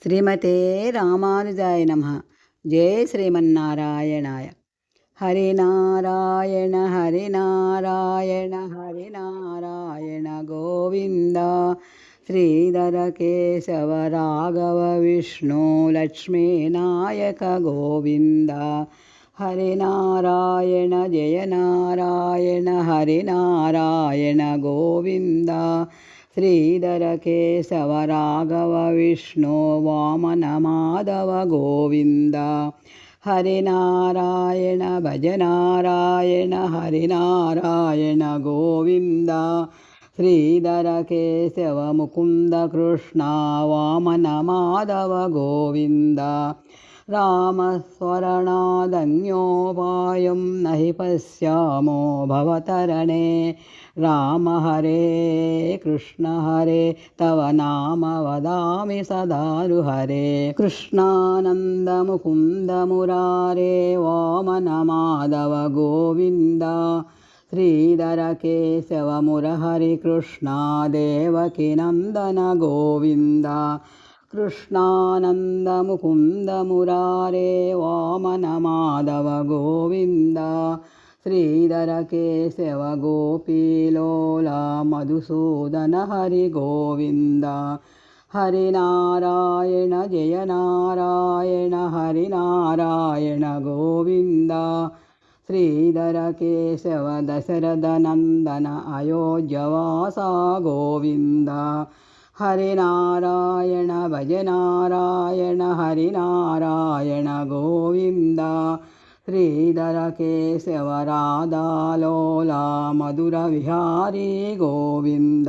శ్రీమతే రామానుజాయ నమః. జై శ్రీమన్నారాయణాయ. హరినారాయణ హరినారాయణ హరినారాయణ గోవింద. శ్రీధర కేశవ రాఘవ విష్ణు లక్ష్మీనాయక గోవింద. హరినారాయణ జయ నారాయణ హరినారాయణ గోవింద. శ్రీధర కేశవ రాఘవ విష్ణు వామన మాధవ గోవింద. హరినారాయణ భజ నారాయణ హరినారాయణ గోవింద. శ్రీధర కేశవ ముకుంద కృష్ణ వామన మాధవ గోవింద. రామస్మరణాదన్యోపాయం నహి పశ్యామో భవతరణే. రామ హరే కృష్ణ హరే తవ నామ వదామి సదా హరే. కృష్ణానంద ముకుంద మురారే వామన మాధవ గోవింద. శ్రీధర కేశవ మురహరి కృష్ణ దేవకి నందన గోవింద. కృష్ణానంద ముకుంద మురారే వామన మాధవ గోవింద. శ్రీధర కేశవ గోపీలోల మధుసూదన హరి గోవింద. హరినారాయణ జయ నారాయణ హరినారాయణ గోవింద. శ్రీధర కేశవ దశరథ నందన అయోధ్యవాస గోవింద. హరినారాయణ భజ నారాయణ హరినారాయణ గోవింద. శ్రీధర కేశవ రాధాలోల మధుర విహారీ గోవింద.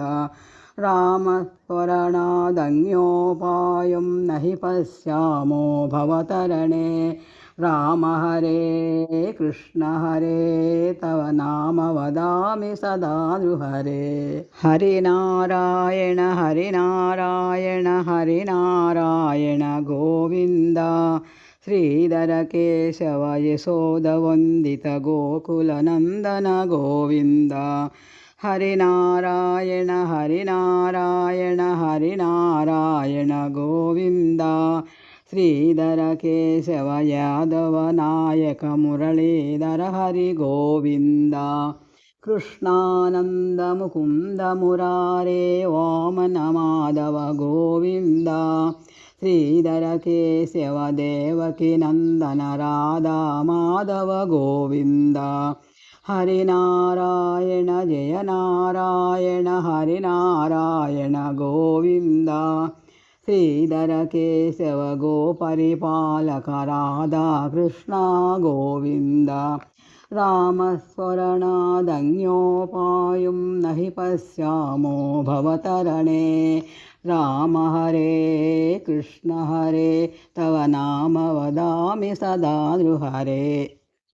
రామస్మరణాదన్యోపాయం నహి పశ్యామో భవతరణే. రామ హరే కృష్ణ హరే తవ నామ వదామి సదా హరే. హరినారాయణ హరినారాయణ హరినారాయణ గోవింద. శ్రీధర కేశవ యశోద వందిత గోకుల నందన గోవింద. హరినారాయణ హరినారాయణ హరినారాయణ గోవింద. శ్రీధర కేశవ యాదవ నాయక మురళీధర హరి గోవింద. కృష్ణానంద ముకుంద మురారే వామన మాధవ గోవింద. శ్రీధర కేశవ దేవకి నందన రాధా మాధవ గోవింద. హరినారాయణ జయ నారాయణ హరినారాయణ గోవింద. శ్రీధర కేశవ గోపరిపాలక రాధా కృష్ణ గోవింద. రామస్మరణాదన్యోపాయం నహి పశ్యామో భవతరణే. రామ హరే కృష్ణ హరే తవ నామ వదామి సదా హరే.